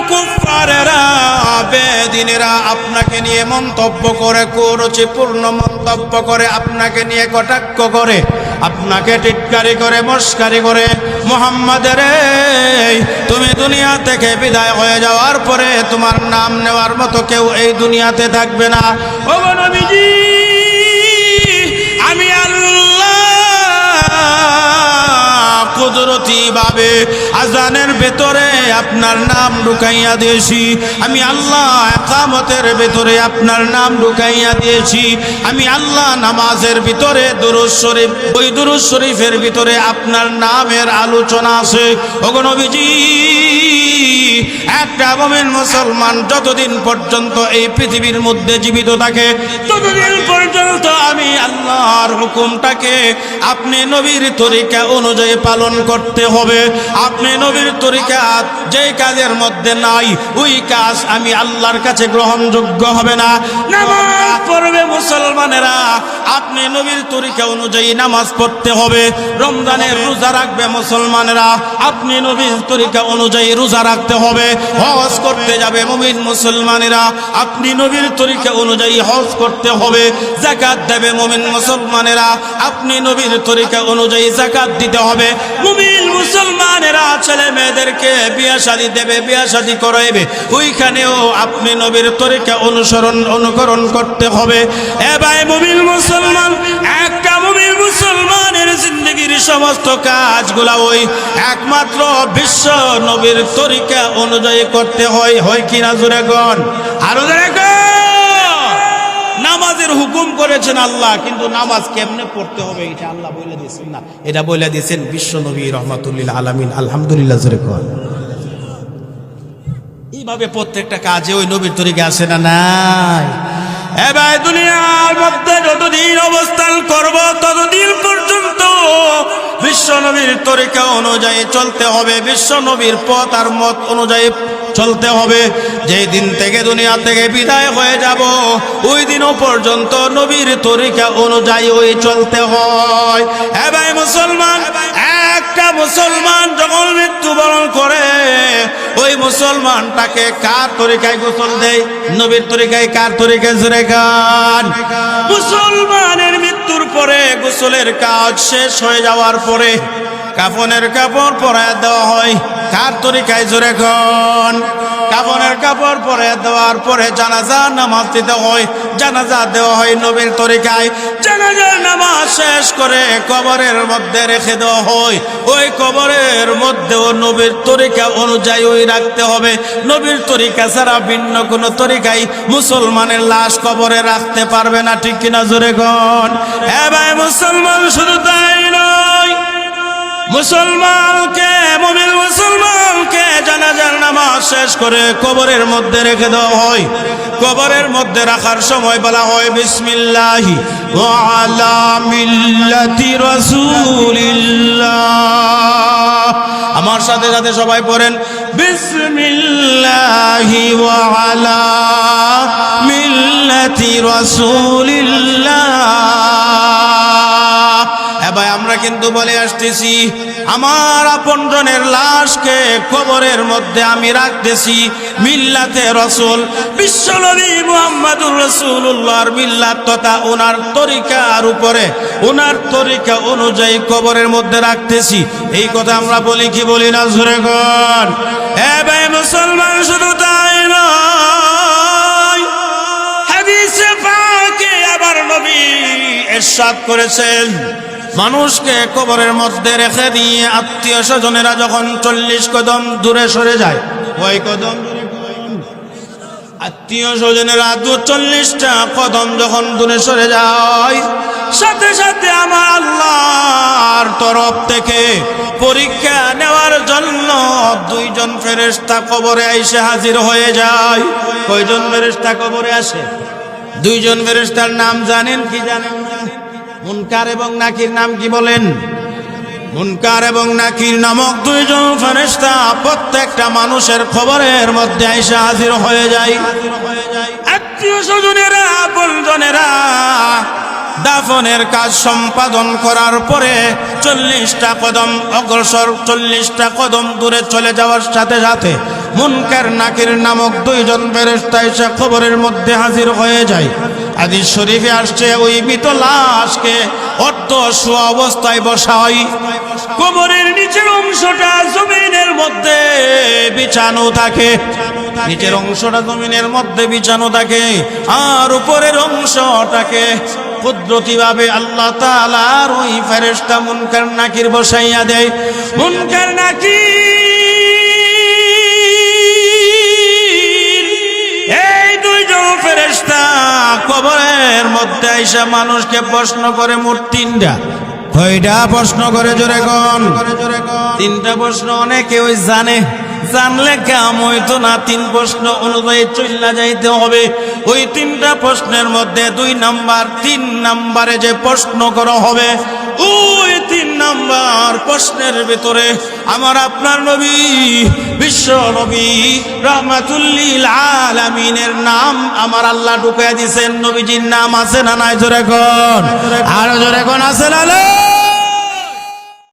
কুফারেরা বেদিনেরা আপনাকে নিয়ে মন্তব্য করে, কুরুচিপূর্ণ মন্তব্য করে, আপনাকে নিয়ে কটাক্ষ করে, আপনাকে টিটকারি করে, মস্কারি করে, মুহাম্মাদের তুমি দুনিয়া থেকে বিদায় হয়ে যাওয়ার পরে তোমার নাম নেওয়ার মতো কেউ এই দুনিয়াতে থাকবে না। ও নবীজি, আমি আল্লাহ কুদরতি ভাবে আজানের ভেতরে আপনার নাম ঢুকাইয়া দিয়েছি। আমি আল্লাহ ইকামতের ভেতরে আপনার নাম ঢুকাইয়া দিয়েছি। আমি আল্লাহ নামাজের ভিতরে দুরূদ শরীফ, ওই দুরূদ শরীফের ভিতরে আপনার নামের আলোচনা আছে। ওগো নবীজি, একটা মুমিন মুসলমান যতদিন পর্যন্ত এই পৃথিবীর মধ্যে জীবিত থাকে ততদিন পর্যন্ত আমি আল্লাহর হুকুমটাকে আপনি নবীর তরিকা অনুযায়ী পালন করতে হবে। আপনি নবীর তরিকা যেই কাজের মধ্যে নাই ওই কাজ আমি আল্লাহর কাছে গ্রহণযোগ্য হবে না। নামাজ পড়বে মুসলমানেরা, আপনি নবীর তরিকা অনুযায়ী নামাজ পড়তে হবে। রমজানের রোজা রাখবে মুসলমানেরা, আপনি নবীর তরিকা অনুযায়ী রোজা রাখতে হবে। হজ করতে যাবে মুমিন মুসলমানেরা, আপনি নবীর তরিকা অনুযায়ী হজ করতে হবে। যাকাত দেবে মুমিন মুসলমানেরা, আপনি নবীর তরিকা অনুযায়ী যাকাত দিতে হবে। মুমিন মুসলমানেরা ছেলে মেয়েদেরকে বিয়ে শাদী দেবে, বিয়ে শাদী করাইবে, ওইখানেও আপনি নবীর তরিকা অনুকরণ করতে হবে। এ ভাই মুমিন মুসলমান, একটা মুমিন মুসলমানের জিন্দেগির সমস্ত কাজগুলা ওই একমাত্র বিশ্ব নবীর তরিকা অনুযায়ী করতে হয়। হয় কিনা জোরে গণ, আরো জোরে গণ। নামাজের হুকুম করেছেন আল্লাহ, কিন্তু নামাজ কেমনে পড়তে হবে এটা আল্লাহ বলে দিয়েছেন না, এটা বলে দিয়েছেন বিশ্ব নবী রহমাতুল্লিল আলামিন। আলহামদুলিল্লাহ জোরে গণ। এইভাবে প্রত্যেকটা কাজে ওই নবীর তরিকা আছে না নাই? এ ভাই, দুনিয়ার মধ্যে যতদিন অবস্থান করব ততদিন পর্যন্ত বিশ্ব নবীর তরিকা অনুযায়ী চলতে হবে, বিশ্ব নবীর পথ আর মত অনুযায়ী চলতে হবে। যেই দিন থেকে দুনিয়া থেকে বিদায় হয়ে যাব ওই দিনও পর্যন্ত নবীর তরিকা অনুযায়ী ওই চলতে হয়। এ ভাই মুসলমান, একটা মুসলমান যখন মৃত্যুবরণ করে ওই মুসলমানটাকে কার তরিকায় গোসল দেয়? নবীর তরিকায়। কার তরিকায় জোরে গান? মুসলমানের মৃত্যুর পরে গোসলের কাজ শেষ হয়ে যাওয়ার পরে কাফনের কাপড় পরায় দেওয়া হয়। কার তরিকায় জোরে গান? কাফনের কাপড় পরে দেওয়ার পরে জানাজা নামাজ দিতে হয়। জানাজা দেওয়া হয় নবীর তরিকায়। জানাজার নামাজ শেষ করে কবরের মধ্যে রেখে দেওয়া হয়। ওই কবরের মধ্যেও নবীর তরিকা অনুযায়ী ওই রাখতে হবে। নবীর তরিকা ছাড়া ভিন্ন কোন তরিকায় মুসলমানের লাশ কবরে রাখতে পারবে না। ঠিক কিনা জোরে গণ? হ্যাঁ ভাই মুসলমান, শুধু তাই নয়, মুসলমানকে, মুমিন মুসলমানকে জানাজার নামাজ শেষ করে কবরের মধ্যে রেখে দেওয়া হয়। কবরের মধ্যে রাখার সময় বলা হয় বিসমিল্লাহি ওয়া আলা মিল্লাতি রাসূলিল্লাহ। আমার সাথে সাথে সবাই পড়েন বিসমিল্লাহি ওয়া আলা মিল্লাতি রাসূলিল্লাহ। ভাই, আমরা কিন্তু বলে আসতেছি আমার আপনজনের লাশকে কবরের মধ্যে আমি রাখতেছি মিল্লাতে রাসূল, বিশ্বনবী মুহাম্মদুর রাসূলুল্লাহর মিল্লাত তথা ওনার তরিকার উপরে, ওনার তরিকা অনুযায়ী কবরের মধ্যে রাখতেছি। এই কথা আমরা বলি কি বলি না জোরে গণ? এ ভাই মুসলমান, শুধু তাই নয়, হাদিসে পাকে আবার নবী ইরশাদ করেছেন মানুষকে কবরের মধ্যে রেখে দিয়ে আত্মীয় স্বজনেরা যখন 40 কদম দূরে সরে যায়, কয় কদম দূরে? আত্মীয় স্বজনেরা 40টা কদম যখন দূরে সরে যায়, সাথে সাথে আমার আল্লাহর তরফ থেকে পরীক্ষা নেওয়ার জন্য 2 জন ফেরেশতা কবরে এসে হাজির হয়ে যায়। কয়জন ফেরেশতা কবরে আসে? 2 জন ফেরেশতার নাম জানেন কি জানেন না? মুনকার এবং নাকির। নাম কি বলেন? মুনকার এবং নাকির নামক 2 জন ফেরেশতা প্রত্যেকটা মানুষের খবরের মধ্যে এসে হাজির হয়ে যায়। আত্মীয় স্বজনেরা, আপনজনেরা দাফনের কাজ সম্পাদন করার পরে 40টা কদম অগ্রসর, 40টা কদম দূরে চলে যাওয়ার সাথে সাথে মুনকার নাকির নামক দুইজন ফেরেশতা এসে কবরের মধ্যে হাজির হয়ে যায়। হাদিস শরীফে আসছে ওই মৃত লাশকে অর্ধ শোয়া অবস্থায় বসাই, কবরের নিচের অংশটা জমিনের মধ্যে বিছানো থাকে, নিচের অংশটা জমিনের মধ্যে বিছানো থাকে, আর উপরের অংশটাকে কুদরতিভাবে আল্লাহ তাআলার ওই ফেরেশতা মুনকার নাকির বসাইয়া দেয়। মুনকার নাকির এই দুইজন ফেরেশতা কবরের মধ্যে আইসা মানুষকে প্রশ্ন করে মোট তিনটা। কয়টা প্রশ্ন করে জোরে কোন? তিনটা প্রশ্ন। অনেকে ওই জানে, জানলে কাম হইতো না, তিন প্রশ্ন অনুযায়ী চইলা যাইতে হবে। ওই তিনটা প্রশ্নের মধ্যে 2 নাম্বার 3 নাম্বারে যে প্রশ্ন করা হবে, ওই 3 নাম্বার প্রশ্নের ভিতরে আমার আপনার নবী, বিশ্ব নবী রাহমাতুল লিল আলামিনের নাম আমার আল্লাহ ঢুকাইয়া দিয়েছেন। নবীজির নাম আছে না নাই? জোরে কোন, আর জোরে কোন আছে না?